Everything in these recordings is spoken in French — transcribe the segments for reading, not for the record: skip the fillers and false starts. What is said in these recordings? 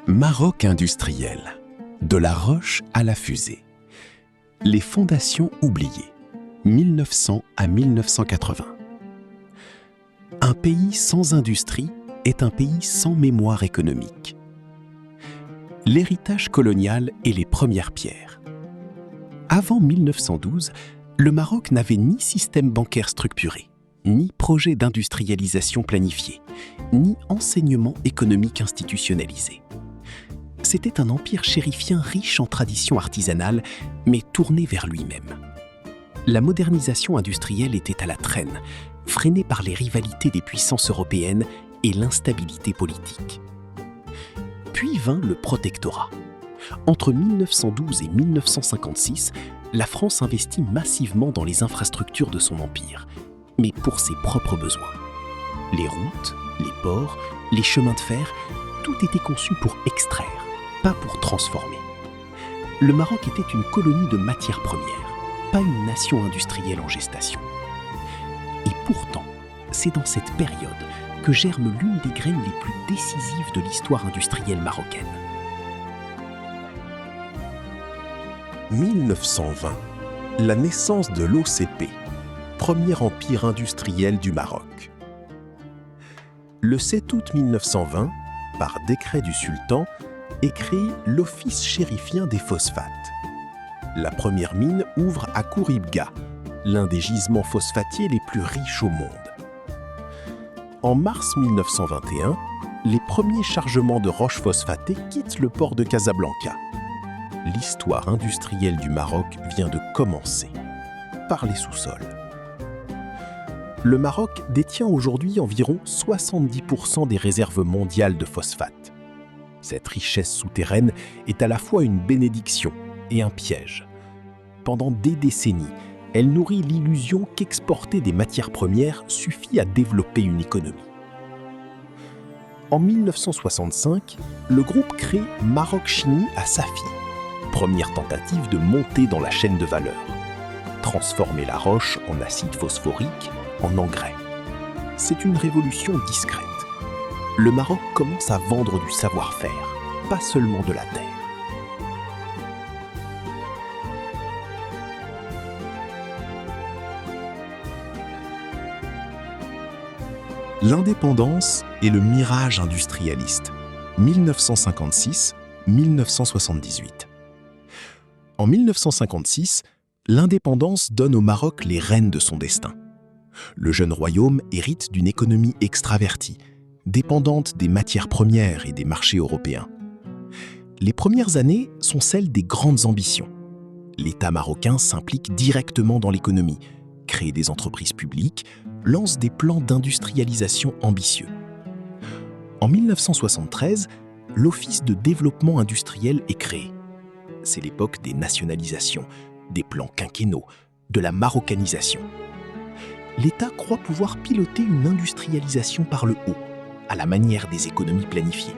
Maroc industriel, de la roche à la fusée. Les fondations oubliées, 1900 à 1980. Un pays sans industrie est un pays sans mémoire économique. L'héritage colonial et les premières pierres. Avant 1912, le Maroc n'avait ni système bancaire structuré, ni projet d'industrialisation planifié, ni enseignement économique institutionnalisé. C'était un empire chérifien riche en traditions artisanales, mais tourné vers lui-même. La modernisation industrielle était à la traîne, freinée par les rivalités des puissances européennes et l'instabilité politique. Puis vint le protectorat. Entre 1912 et 1956, la France investit massivement dans les infrastructures de son empire, mais pour ses propres besoins. Les routes, les ports, les chemins de fer, tout était conçu pour extraire, pas pour transformer. Le Maroc était une colonie de matières premières, pas une nation industrielle en gestation. Et pourtant, c'est dans cette période que germe l'une des graines les plus décisives de l'histoire industrielle marocaine. 1920, la naissance de l'OCP, premier empire industriel du Maroc. Le 7 août 1920, par décret du sultan, est créé l'Office chérifien des phosphates. La première mine ouvre à Kouribga, l'un des gisements phosphatiers les plus riches au monde. En mars 1921, les premiers chargements de roches phosphatées quittent le port de Casablanca. L'histoire industrielle du Maroc vient de commencer, par les sous-sols. Le Maroc détient aujourd'hui environ 70% des réserves mondiales de phosphate. Cette richesse souterraine est à la fois une bénédiction et un piège. Pendant des décennies, elle nourrit l'illusion qu'exporter des matières premières suffit à développer une économie. En 1965, le groupe crée Maroc Chimie à Safi, première tentative de monter dans la chaîne de valeur. Transformer la roche en acide phosphorique, en engrais. C'est une révolution discrète. Le Maroc commence à vendre du savoir-faire, pas seulement de la terre. L'indépendance et le mirage industrialiste, 1956-1978. En 1956, l'indépendance donne au Maroc les rênes de son destin. Le jeune royaume hérite d'une économie extravertie, dépendante des matières premières et des marchés européens. Les premières années sont celles des grandes ambitions. L'État marocain s'implique directement dans l'économie, crée des entreprises publiques, lance des plans d'industrialisation ambitieux. En 1973, l'Office de développement industriel est créé. C'est l'époque des nationalisations, des plans quinquennaux, de la marocanisation. L'État croit pouvoir piloter une industrialisation par le haut, à la manière des économies planifiées.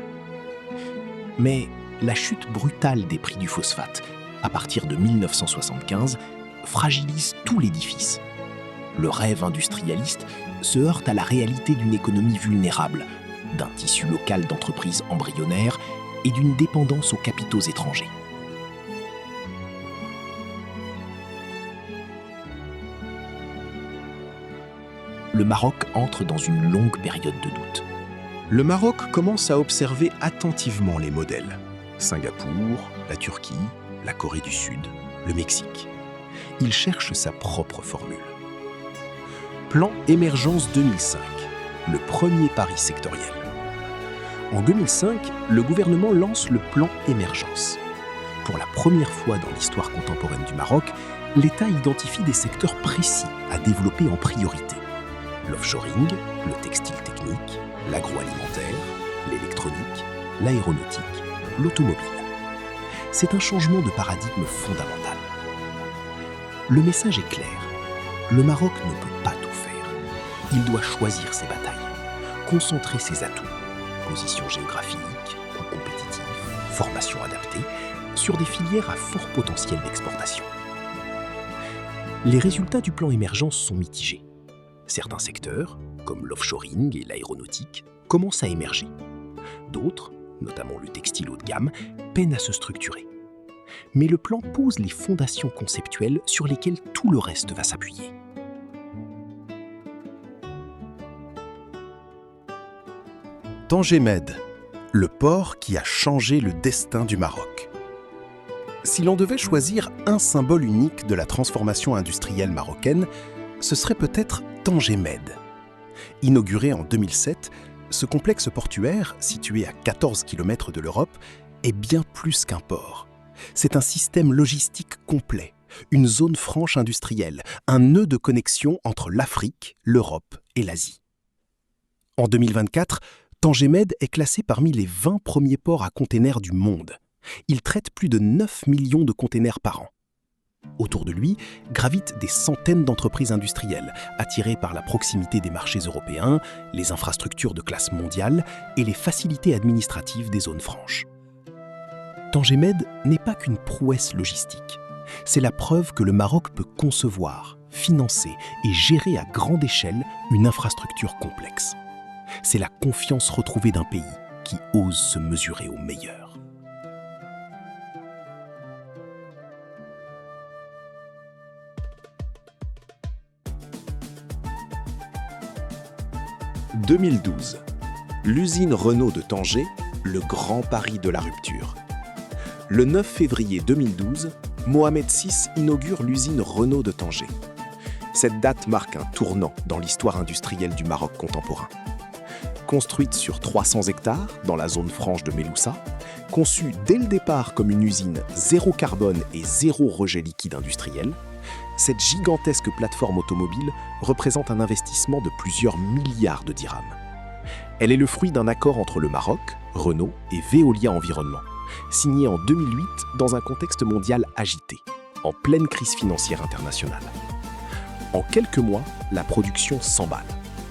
Mais la chute brutale des prix du phosphate, à partir de 1975, fragilise tout l'édifice. Le rêve industrialiste se heurte à la réalité d'une économie vulnérable, d'un tissu local d'entreprises embryonnaires et d'une dépendance aux capitaux étrangers. Le Maroc entre dans une longue période de doute. Le Maroc commence à observer attentivement les modèles. Singapour, la Turquie, la Corée du Sud, le Mexique. Il cherche sa propre formule. Plan Émergence 2005, le premier pari sectoriel. En 2005, le gouvernement lance le plan Émergence. Pour la première fois dans l'histoire contemporaine du Maroc, l'État identifie des secteurs précis à développer en priorité. L'offshoring, le textile technique, l'agroalimentaire, l'électronique, l'aéronautique, l'automobile. C'est un changement de paradigme fondamental. Le message est clair. Le Maroc ne peut pas tout faire. Il doit choisir ses batailles, concentrer ses atouts, position géographique, coût compétitif, formation adaptée, sur des filières à fort potentiel d'exportation. Les résultats du plan Émergence sont mitigés. Certains secteurs, comme l'offshoring et l'aéronautique, commencent à émerger. D'autres, notamment le textile haut de gamme, peine à se structurer. Mais le plan pose les fondations conceptuelles sur lesquelles tout le reste va s'appuyer. Tanger Med, le port qui a changé le destin du Maroc. Si l'on devait choisir un symbole unique de la transformation industrielle marocaine, ce serait peut-être Tanger Med. Inauguré en 2007, ce complexe portuaire, situé à 14 km de l'Europe, est bien plus qu'un port. C'est un système logistique complet, une zone franche industrielle, un nœud de connexion entre l'Afrique, l'Europe et l'Asie. En 2024, Tanger Med est classé parmi les 20 premiers ports à containers du monde. Il traite plus de 9 millions de containers par an. Autour de lui gravitent des centaines d'entreprises industrielles, attirées par la proximité des marchés européens, les infrastructures de classe mondiale et les facilités administratives des zones franches. Tanger Med n'est pas qu'une prouesse logistique. C'est la preuve que le Maroc peut concevoir, financer et gérer à grande échelle une infrastructure complexe. C'est la confiance retrouvée d'un pays qui ose se mesurer au meilleur. « 2012. L'usine Renault de Tanger, le grand pari de la rupture. Le 9 février 2012, Mohamed VI inaugure l'usine Renault de Tanger. Cette date marque un tournant dans l'histoire industrielle du Maroc contemporain. Construite sur 300 hectares dans la zone franche de Meloussa, conçue dès le départ comme une usine zéro carbone et zéro rejet liquide industriel, cette gigantesque plateforme automobile représente un investissement de plusieurs milliards de dirhams. Elle est le fruit d'un accord entre le Maroc, Renault et Veolia Environnement, signé en 2008 dans un contexte mondial agité, en pleine crise financière internationale. En quelques mois, la production s'emballe.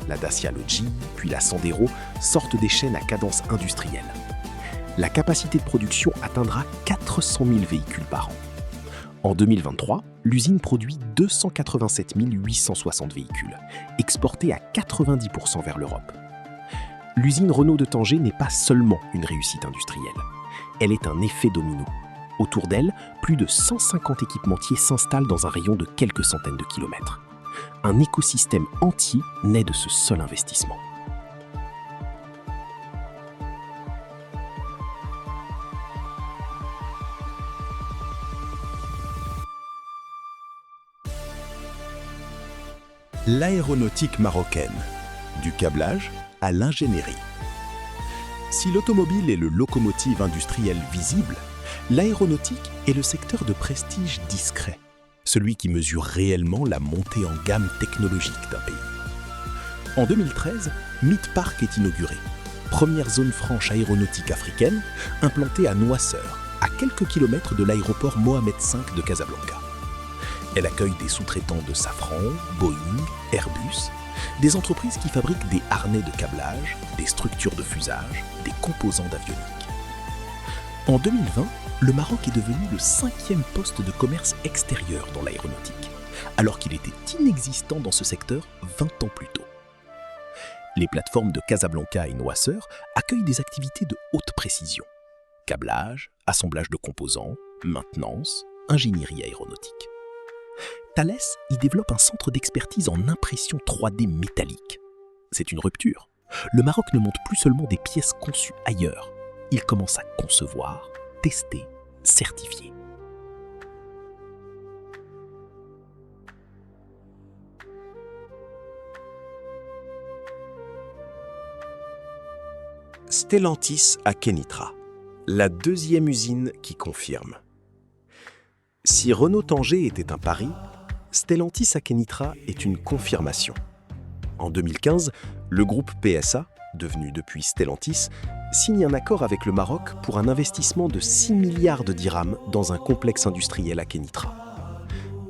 La Dacia Logi, puis la Sandero sortent des chaînes à cadence industrielle. La capacité de production atteindra 400 000 véhicules par an. En 2023, l'usine produit 287 860 véhicules, exportés à 90% vers l'Europe. L'usine Renault de Tanger n'est pas seulement une réussite industrielle. Elle est un effet domino. Autour d'elle, plus de 150 équipementiers s'installent dans un rayon de quelques centaines de kilomètres. Un écosystème entier naît de ce seul investissement. L'aéronautique marocaine, du câblage à l'ingénierie. Si l'automobile est le locomotive industriel visible, l'aéronautique est le secteur de prestige discret, celui qui mesure réellement la montée en gamme technologique d'un pays. En 2013, Midpark est inauguré, première zone franche aéronautique africaine, implantée à Noisseur, à quelques kilomètres de l'aéroport Mohamed V de Casablanca. Elle accueille des sous-traitants de Safran, Boeing, Airbus, des entreprises qui fabriquent des harnais de câblage, des structures de fusage, des composants d'avionique. En 2020, le Maroc est devenu le 5e poste de commerce extérieur dans l'aéronautique, alors qu'il était inexistant dans ce secteur 20 ans plus tôt. Les plateformes de Casablanca et Noisseur accueillent des activités de haute précision: câblage, assemblage de composants, maintenance, ingénierie aéronautique. Thales y développe un centre d'expertise en impression 3D métallique. C'est une rupture. Le Maroc ne monte plus seulement des pièces conçues ailleurs. Il commence à concevoir, tester, certifier. Stellantis à Kenitra, la deuxième usine qui confirme. Si Renault Tanger était un pari, Stellantis à Kenitra est une confirmation. En 2015, le groupe PSA, devenu depuis Stellantis, signe un accord avec le Maroc pour un investissement de 6 milliards de dirhams dans un complexe industriel à Kenitra.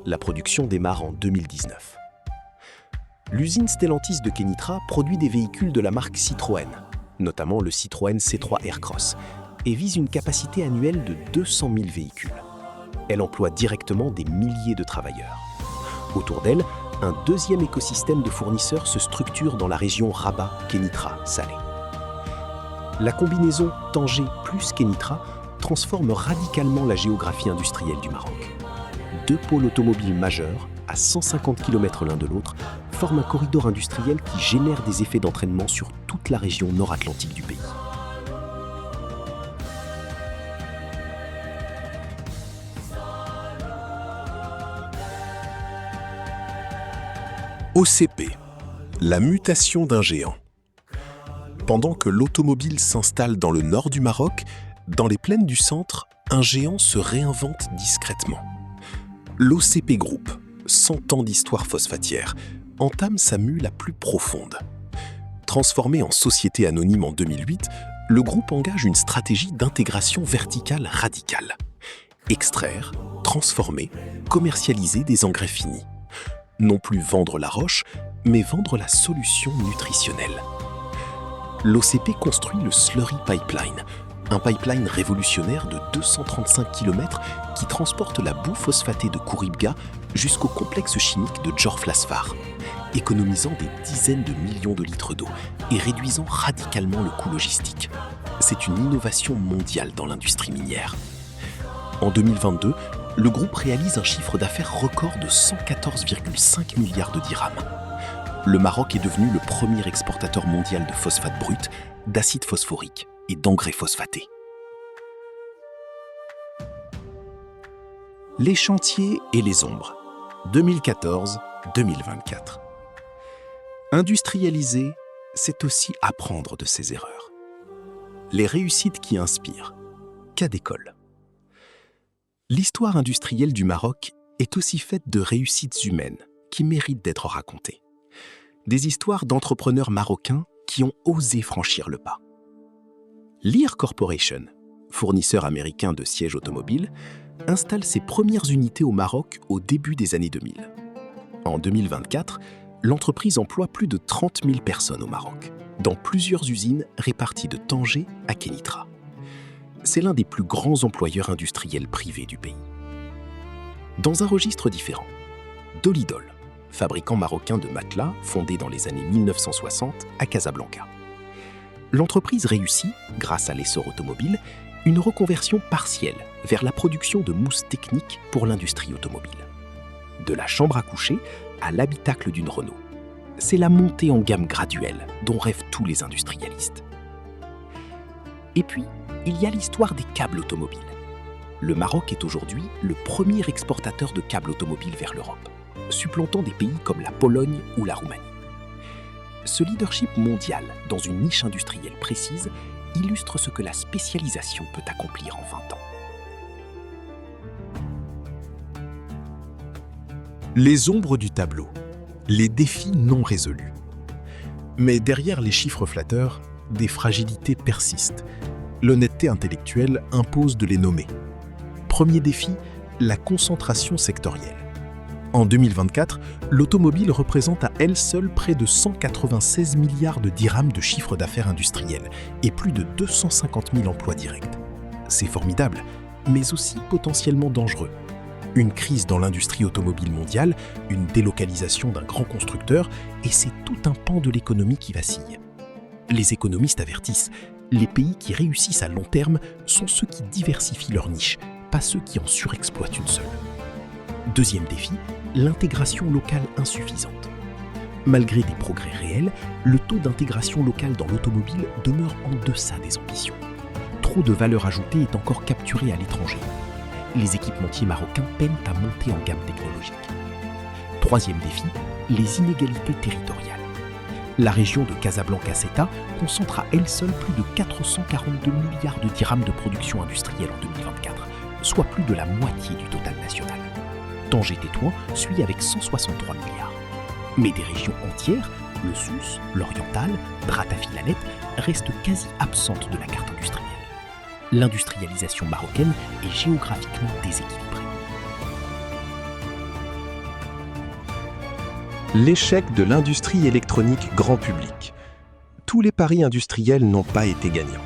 La production démarre en 2019. L'usine Stellantis de Kenitra produit des véhicules de la marque Citroën, notamment le Citroën C3 Aircross, et vise une capacité annuelle de 200 000 véhicules. Elle emploie directement des milliers de travailleurs. Autour d'elle, un deuxième écosystème de fournisseurs se structure dans la région Rabat-Kenitra-Salé. La combinaison Tanger plus Kénitra transforme radicalement la géographie industrielle du Maroc. Deux pôles automobiles majeurs, à 150 km l'un de l'autre, forment un corridor industriel qui génère des effets d'entraînement sur toute la région nord-atlantique du pays. OCP, la mutation d'un géant. Pendant que l'automobile s'installe dans le nord du Maroc, dans les plaines du centre, un géant se réinvente discrètement. L'OCP Group, 100 ans d'histoire phosphatière, entame sa mue la plus profonde. Transformé en société anonyme en 2008, le groupe engage une stratégie d'intégration verticale radicale. Extraire, transformer, commercialiser des engrais finis. Non plus vendre la roche, mais vendre la solution nutritionnelle. L'OCP construit le Slurry Pipeline, un pipeline révolutionnaire de 235 km qui transporte la boue phosphatée de Kouribga jusqu'au complexe chimique de Djorf-Lasfar, économisant des dizaines de millions de litres d'eau et réduisant radicalement le coût logistique. C'est une innovation mondiale dans l'industrie minière. En 2022, le groupe réalise un chiffre d'affaires record de 114,5 milliards de dirhams. Le Maroc est devenu le premier exportateur mondial de phosphate brut, d'acide phosphorique et d'engrais phosphatés. Les chantiers et les ombres, 2014-2024. Industrialiser, c'est aussi apprendre de ses erreurs. Les réussites qui inspirent, cas d'école. L'histoire industrielle du Maroc est aussi faite de réussites humaines qui méritent d'être racontées. Des histoires d'entrepreneurs marocains qui ont osé franchir le pas. Lear Corporation, fournisseur américain de sièges automobiles, installe ses premières unités au Maroc au début des années 2000. En 2024, l'entreprise emploie plus de 30 000 personnes au Maroc, dans plusieurs usines réparties de Tanger à Kénitra. C'est l'un des plus grands employeurs industriels privés du pays. Dans un registre différent, Dolidol, fabricant marocain de matelas fondé dans les années 1960 à Casablanca. L'entreprise réussit, grâce à l'essor automobile, une reconversion partielle vers la production de mousse technique pour l'industrie automobile. De la chambre à coucher à l'habitacle d'une Renault. C'est la montée en gamme graduelle dont rêvent tous les industrialistes. Et puis, il y a l'histoire des câbles automobiles. Le Maroc est aujourd'hui le premier exportateur de câbles automobiles vers l'Europe, supplantant des pays comme la Pologne ou la Roumanie. Ce leadership mondial dans une niche industrielle précise illustre ce que la spécialisation peut accomplir en 20 ans. Les ombres du tableau, les défis non résolus. Mais derrière les chiffres flatteurs, des fragilités persistent. L'honnêteté intellectuelle impose de les nommer. Premier défi, la concentration sectorielle. En 2024, l'automobile représente à elle seule près de 196 milliards de dirhams de chiffre d'affaires industriel et plus de 250 000 emplois directs. C'est formidable, mais aussi potentiellement dangereux. Une crise dans l'industrie automobile mondiale, une délocalisation d'un grand constructeur, et c'est tout un pan de l'économie qui vacille. Les économistes avertissent, les pays qui réussissent à long terme sont ceux qui diversifient leur niche, pas ceux qui en surexploitent une seule. Deuxième défi, l'intégration locale insuffisante. Malgré des progrès réels, le taux d'intégration locale dans l'automobile demeure en deçà des ambitions. Trop de valeur ajoutée est encore capturée à l'étranger. Les équipementiers marocains peinent à monter en gamme technologique. Troisième défi, les inégalités territoriales. La région de Casablanca-Ceuta concentre à elle seule plus de 442 milliards de dirhams de production industrielle en 2024, soit plus de la moitié du total national. Tanger-Tétouan suit avec 163 milliards. Mais des régions entières, le Souss, l'Oriental, Dratafilanet, restent quasi absentes de la carte industrielle. L'industrialisation marocaine est géographiquement déséquilibrée. L'échec de l'industrie électronique grand public. Tous les paris industriels n'ont pas été gagnants.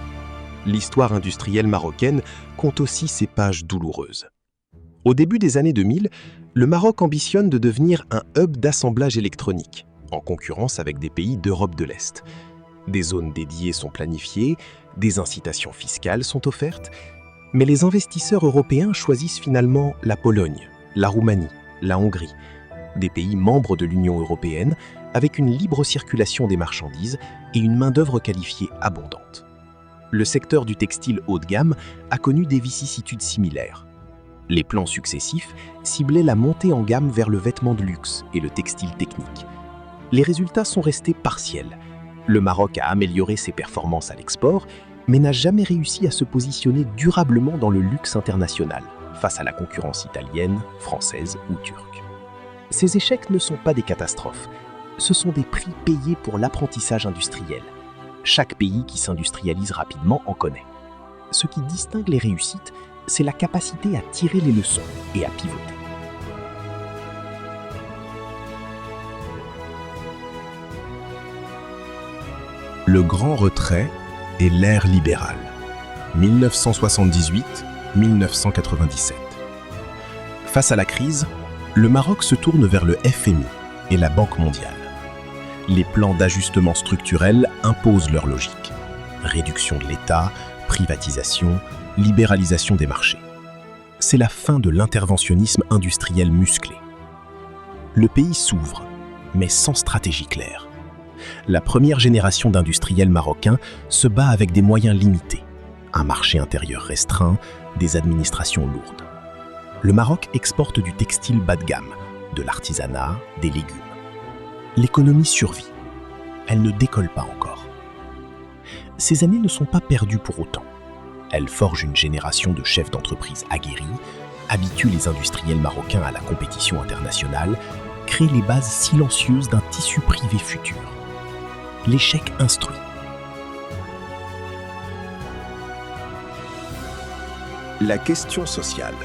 L'histoire industrielle marocaine compte aussi ses pages douloureuses. Au début des années 2000, le Maroc ambitionne de devenir un hub d'assemblage électronique, en concurrence avec des pays d'Europe de l'Est. Des zones dédiées sont planifiées, des incitations fiscales sont offertes, mais les investisseurs européens choisissent finalement la Pologne, la Roumanie, la Hongrie, des pays membres de l'Union européenne avec une libre circulation des marchandises et une main-d'œuvre qualifiée abondante. Le secteur du textile haut de gamme a connu des vicissitudes similaires. Les plans successifs ciblaient la montée en gamme vers le vêtement de luxe et le textile technique. Les résultats sont restés partiels. Le Maroc a amélioré ses performances à l'export, mais n'a jamais réussi à se positionner durablement dans le luxe international, face à la concurrence italienne, française ou turque. Ces échecs ne sont pas des catastrophes, ce sont des prix payés pour l'apprentissage industriel. Chaque pays qui s'industrialise rapidement en connaît. Ce qui distingue les réussites, c'est la capacité à tirer les leçons et à pivoter. Le grand retrait et l'ère libérale, 1978-1997. Face à la crise, le Maroc se tourne vers le FMI et la Banque mondiale. Les plans d'ajustement structurel imposent leur logique. Réduction de l'État, privatisation, libéralisation des marchés. C'est la fin de l'interventionnisme industriel musclé. Le pays s'ouvre, mais sans stratégie claire. La première génération d'industriels marocains se bat avec des moyens limités, un marché intérieur restreint, des administrations lourdes. Le Maroc exporte du textile bas de gamme, de l'artisanat, des légumes. L'économie survit. Elle ne décolle pas encore. Ces années ne sont pas perdues pour autant. Elles forgent une génération de chefs d'entreprise aguerris, habituent les industriels marocains à la compétition internationale, créent les bases silencieuses d'un tissu privé futur. L'échec instruit. La question sociale,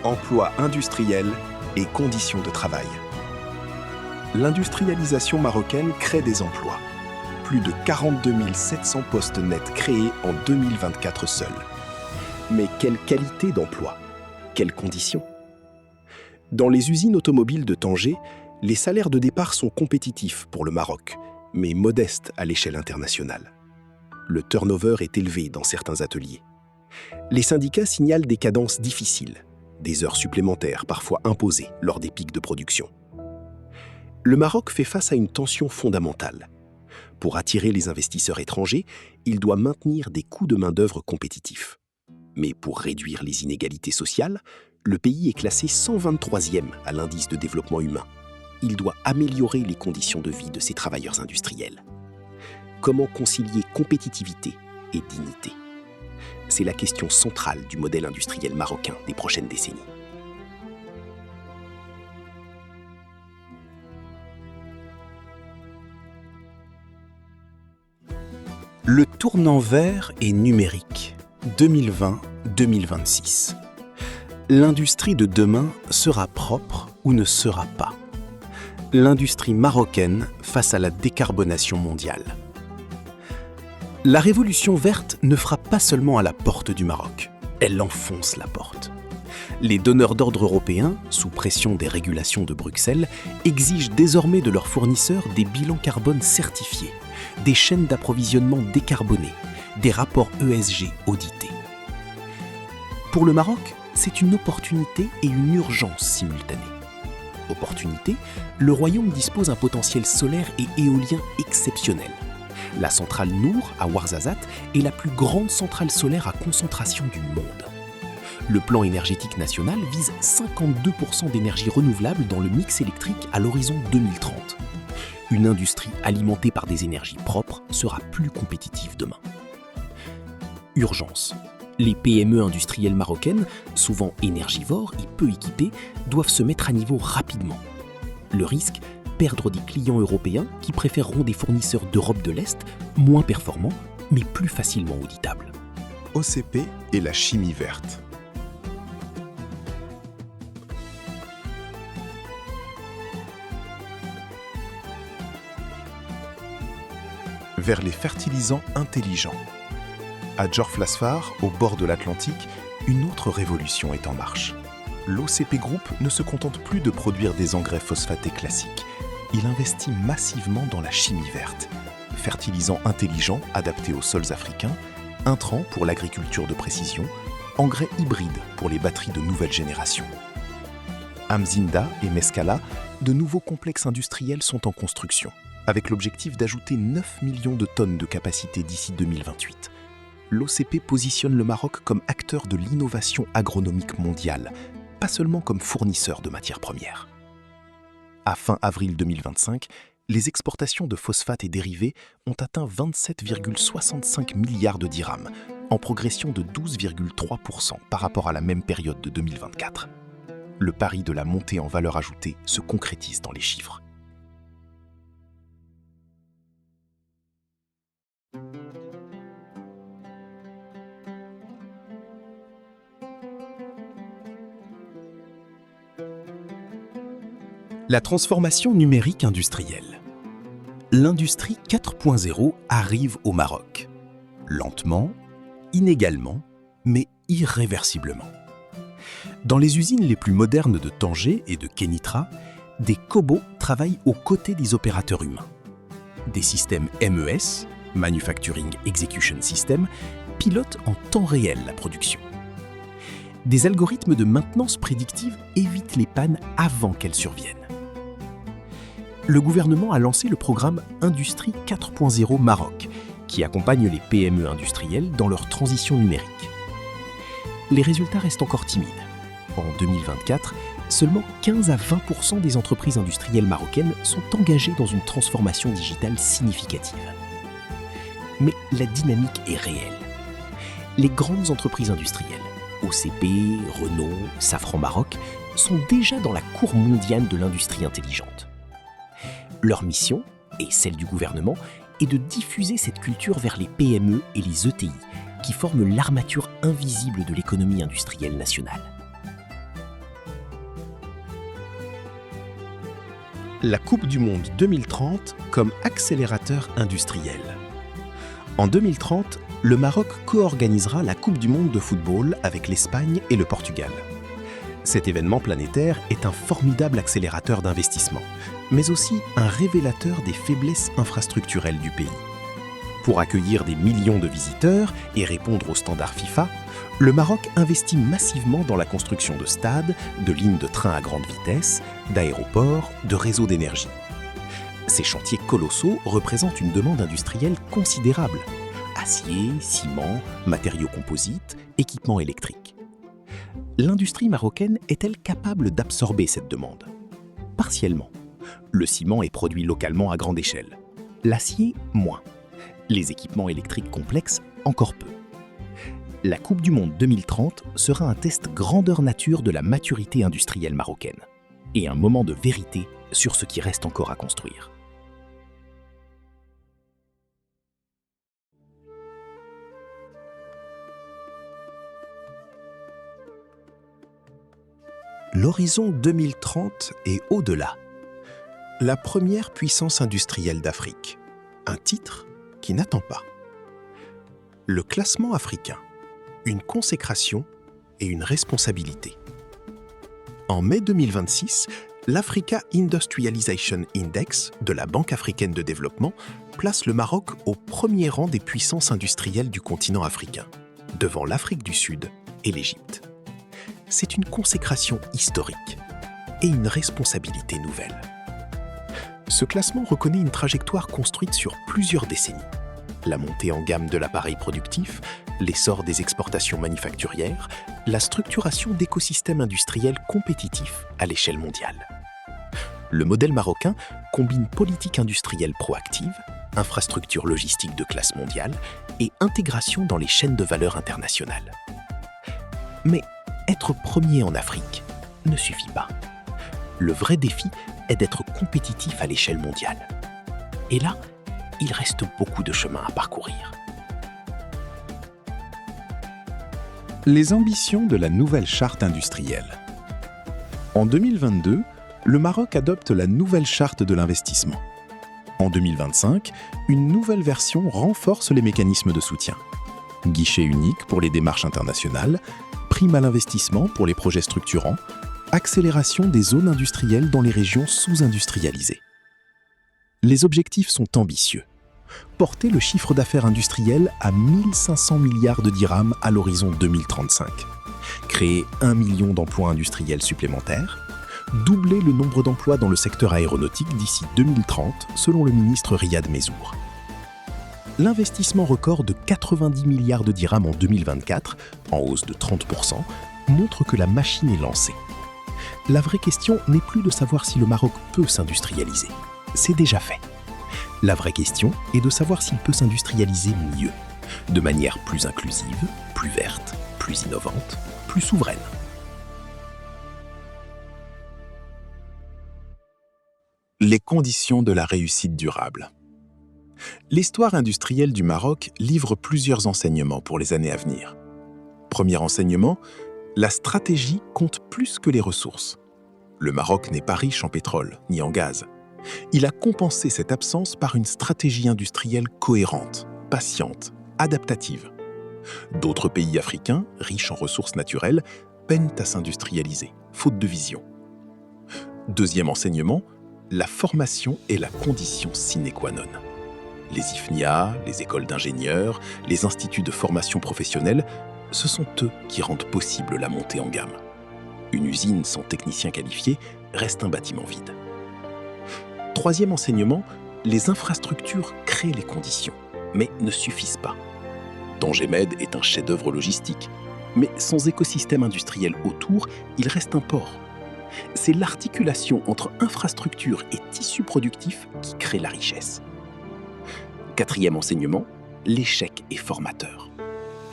emploi industriel et conditions de travail. L'industrialisation marocaine crée des emplois. Plus de 42 700 postes nets créés en 2024 seuls. Mais quelle qualité d'emploi? Quelles conditions? Dans les usines automobiles de Tanger, les salaires de départ sont compétitifs pour le Maroc, mais modestes à l'échelle internationale. Le turnover est élevé dans certains ateliers. Les syndicats signalent des cadences difficiles, des heures supplémentaires parfois imposées lors des pics de production. Le Maroc fait face à une tension fondamentale. Pour attirer les investisseurs étrangers, il doit maintenir des coûts de main-d'œuvre compétitifs. Mais pour réduire les inégalités sociales, le pays est classé 123e à l'indice de développement humain. Il doit améliorer les conditions de vie de ses travailleurs industriels. Comment concilier compétitivité et dignité? C'est la question centrale du modèle industriel marocain des prochaines décennies. Le tournant vert est numérique, 2020-2026. L'industrie de demain sera propre ou ne sera pas. L'industrie marocaine face à la décarbonation mondiale. La révolution verte ne frappe pas seulement à la porte du Maroc, elle enfonce la porte. Les donneurs d'ordre européens, sous pression des régulations de Bruxelles, exigent désormais de leurs fournisseurs des bilans carbone certifiés, des chaînes d'approvisionnement décarbonées, des rapports ESG audités. Pour le Maroc, c'est une opportunité et une urgence simultanée. Opportunité, le royaume dispose d'un potentiel solaire et éolien exceptionnel. La centrale Nour, à Ouarzazate, est la plus grande centrale solaire à concentration du monde. Le plan énergétique national vise 52% d'énergie renouvelable dans le mix électrique à l'horizon 2030. Une industrie alimentée par des énergies propres sera plus compétitive demain. Urgence. Les PME industrielles marocaines, souvent énergivores et peu équipées, doivent se mettre à niveau rapidement. Le risque, perdre des clients européens qui préféreront des fournisseurs d'Europe de l'Est, moins performants, mais plus facilement auditables. OCP et la chimie verte. Vers les fertilisants intelligents. À Djorflasfar, au bord de l'Atlantique, une autre révolution est en marche. L'OCP Group ne se contente plus de produire des engrais phosphatés classiques. Il investit massivement dans la chimie verte. fertilisants intelligents adaptés aux sols africains, intrants pour l'agriculture de précision, engrais hybrides pour les batteries de nouvelle génération. Amzinda et Mescala, de nouveaux complexes industriels sont en construction, avec l'objectif d'ajouter 9 millions de tonnes de capacité d'ici 2028. L'OCP positionne le Maroc comme acteur de l'innovation agronomique mondiale, pas seulement comme fournisseur de matières premières. À fin avril 2025, les exportations de phosphates et dérivés ont atteint 27,65 milliards de dirhams, en progression de 12,3% par rapport à la même période de 2024. Le pari de la montée en valeur ajoutée se concrétise dans les chiffres. La transformation numérique industrielle. L'industrie 4.0 arrive au Maroc. Lentement, inégalement, mais irréversiblement. Dans les usines les plus modernes de Tanger et de Kenitra, des cobots travaillent aux côtés des opérateurs humains. Des systèmes MES, Manufacturing Execution System, pilotent en temps réel la production. Des algorithmes de maintenance prédictive évitent les pannes avant qu'elles surviennent. Le gouvernement a lancé le programme Industrie 4.0 Maroc, qui accompagne les PME industrielles dans leur transition numérique. Les résultats restent encore timides. En 2024, seulement 15 à 20% des entreprises industrielles marocaines sont engagées dans une transformation digitale significative. Mais la dynamique est réelle. Les grandes entreprises industrielles, OCP, Renault, Safran Maroc, sont déjà dans la cour mondiale de l'industrie intelligente. Leur mission, et celle du gouvernement, est de diffuser cette culture vers les PME et les ETI, qui forment l'armature invisible de l'économie industrielle nationale. La Coupe du Monde 2030 comme accélérateur industriel. En 2030, le Maroc co-organisera la Coupe du Monde de football avec l'Espagne et le Portugal. Cet événement planétaire est un formidable accélérateur d'investissement, mais aussi un révélateur des faiblesses infrastructurelles du pays. Pour accueillir des millions de visiteurs et répondre aux standards FIFA, le Maroc investit massivement dans la construction de stades, de lignes de train à grande vitesse, d'aéroports, de réseaux d'énergie. Ces chantiers colossaux représentent une demande industrielle considérable: acier, ciment, matériaux composites, équipements électriques. L'industrie marocaine est-elle capable d'absorber cette demande? Partiellement. Le ciment est produit localement à grande échelle. L'acier, moins. Les équipements électriques complexes, encore peu. La Coupe du Monde 2030 sera un test grandeur nature de la maturité industrielle marocaine et un moment de vérité sur ce qui reste encore à construire. L'horizon 2030 et au-delà. La première puissance industrielle d'Afrique. Un titre qui n'attend pas. Le classement africain. Une consécration et une responsabilité. En mai 2026, l'Africa Industrialization Index de la Banque africaine de développement place le Maroc au premier rang des puissances industrielles du continent africain, devant l'Afrique du Sud et l'Égypte. C'est une consécration historique et une responsabilité nouvelle. Ce classement reconnaît une trajectoire construite sur plusieurs décennies. La montée en gamme de l'appareil productif, l'essor des exportations manufacturières, la structuration d'écosystèmes industriels compétitifs à l'échelle mondiale. Le modèle marocain combine politique industrielle proactive, infrastructure logistique de classe mondiale et intégration dans les chaînes de valeur internationales. Mais être premier en Afrique ne suffit pas. Le vrai défi est d'être compétitif à l'échelle mondiale. Et là, il reste beaucoup de chemin à parcourir. Les ambitions de la nouvelle charte industrielle. En 2022, le Maroc adopte la nouvelle charte de l'investissement. En 2025, une nouvelle version renforce les mécanismes de soutien. Guichet unique pour les démarches internationales, prime à l'investissement pour les projets structurants, accélération des zones industrielles dans les régions sous-industrialisées. Les objectifs sont ambitieux. porter le chiffre d'affaires industriel à 1500 milliards de dirhams à l'horizon 2035, créer 1 million d'emplois industriels supplémentaires, doubler le nombre d'emplois dans le secteur aéronautique d'ici 2030, selon le ministre Riyad Mezzour. L'investissement record de 90 milliards de dirhams en 2024, en hausse de 30%, montre que la machine est lancée. La vraie question n'est plus de savoir si le Maroc peut s'industrialiser. C'est déjà fait. La vraie question est de savoir s'il peut s'industrialiser mieux, de manière plus inclusive, plus verte, plus innovante, plus souveraine. Les conditions de la réussite durable. L'histoire industrielle du Maroc livre plusieurs enseignements pour les années à venir. Premier enseignement, la stratégie compte plus que les ressources. Le Maroc n'est pas riche en pétrole ni en gaz. Il a compensé cette absence par une stratégie industrielle cohérente, patiente, adaptative. D'autres pays africains, riches en ressources naturelles, peinent à s'industrialiser, faute de vision. Deuxième enseignement, la formation est la condition sine qua non. Les IFNIA, les écoles d'ingénieurs, les instituts de formation professionnelle, ce sont eux qui rendent possible la montée en gamme. Une usine sans technicien qualifié reste un bâtiment vide. Troisième enseignement, les infrastructures créent les conditions, mais ne suffisent pas. Tangemed est un chef-d'œuvre logistique, mais sans écosystème industriel autour, il reste un port. C'est l'articulation entre infrastructure et tissu productif qui crée la richesse. Quatrième enseignement, l'échec est formateur.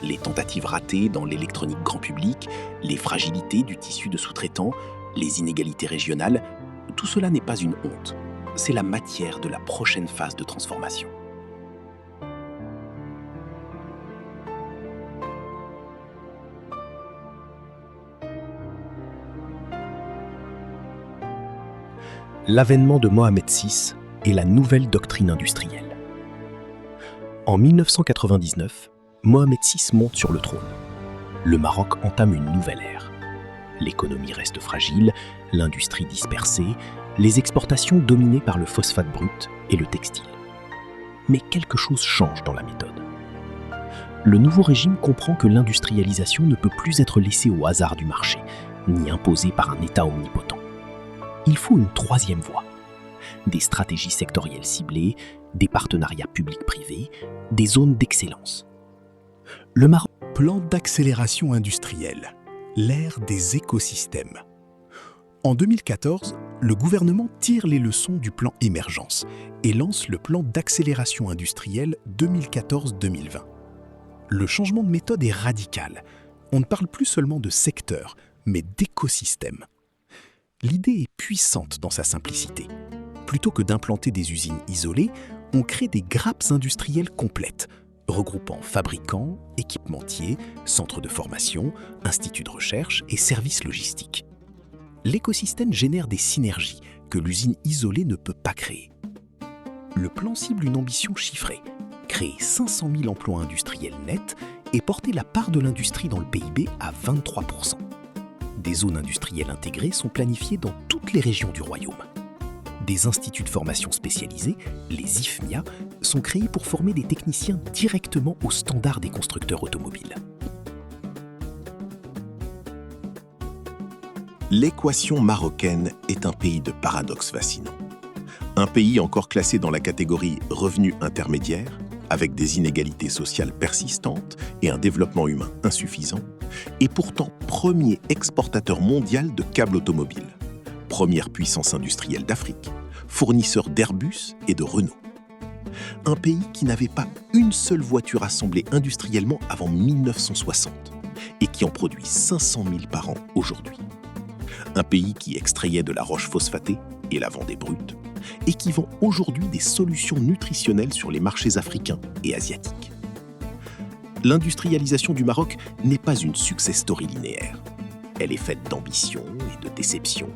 Les tentatives ratées dans l'électronique grand public, les fragilités du tissu de sous-traitants, les inégalités régionales, tout cela n'est pas une honte. C'est la matière de la prochaine phase de transformation. L'avènement de Mohamed VI et la nouvelle doctrine industrielle. En 1999, Mohamed VI monte sur le trône. Le Maroc entame une nouvelle ère. L'économie reste fragile, l'industrie dispersée, les exportations dominées par le phosphate brut et le textile. Mais quelque chose change dans la méthode. Le nouveau régime comprend que l'industrialisation ne peut plus être laissée au hasard du marché, ni imposée par un État omnipotent. Il faut une troisième voie. Des stratégies sectorielles ciblées, des partenariats publics-privés, des zones d'excellence. Le Maroc. Plan d'accélération industrielle, l'ère des écosystèmes. En 2014, le gouvernement tire les leçons du plan Émergence et lance le plan d'accélération industrielle 2014-2020. Le changement de méthode est radical. On ne parle plus seulement de secteur, mais d'écosystème. L'idée est puissante dans sa simplicité. Plutôt que d'implanter des usines isolées, on crée des grappes industrielles complètes, regroupant fabricants, équipementiers, centres de formation, instituts de recherche et services logistiques. L'écosystème génère des synergies que l'usine isolée ne peut pas créer. Le plan cible une ambition chiffrée, créer 500 000 emplois industriels nets et porter la part de l'industrie dans le PIB à 23%. Des zones industrielles intégrées sont planifiées dans toutes les régions du royaume. Des instituts de formation spécialisés, les IFNIA, sont créés pour former des techniciens directement aux standards des constructeurs automobiles. L'équation marocaine est un pays de paradoxes fascinants. Un pays encore classé dans la catégorie revenus intermédiaires, avec des inégalités sociales persistantes et un développement humain insuffisant, et pourtant premier exportateur mondial de câbles automobiles, première puissance industrielle d'Afrique, fournisseur d'Airbus et de Renault. Un pays qui n'avait pas une seule voiture assemblée industriellement avant 1960 et qui en produit 500 000 par an aujourd'hui. Un pays qui extrayait de la roche phosphatée et la vendait brute et qui vend aujourd'hui des solutions nutritionnelles sur les marchés africains et asiatiques. L'industrialisation du Maroc n'est pas une success story linéaire. Elle est faite d'ambition et de déception,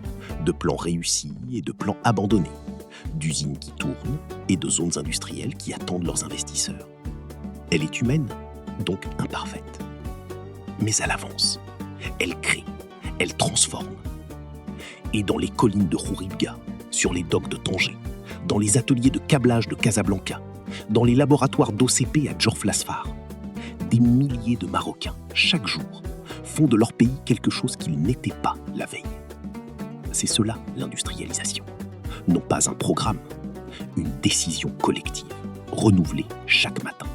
de plans réussis et de plans abandonnés, d'usines qui tournent et de zones industrielles qui attendent leurs investisseurs. Elle est humaine, donc imparfaite. Mais elle avance, elle crée, elle transforme. Et dans les collines de Khouribga, sur les docks de Tanger, dans les ateliers de câblage de Casablanca, dans les laboratoires d'OCP à Djorf-Lasfar. Des milliers de Marocains, chaque jour, font de leur pays quelque chose qu'ils n'étaient pas la veille. C'est cela l'industrialisation. Non pas un programme, une décision collective, renouvelée chaque matin.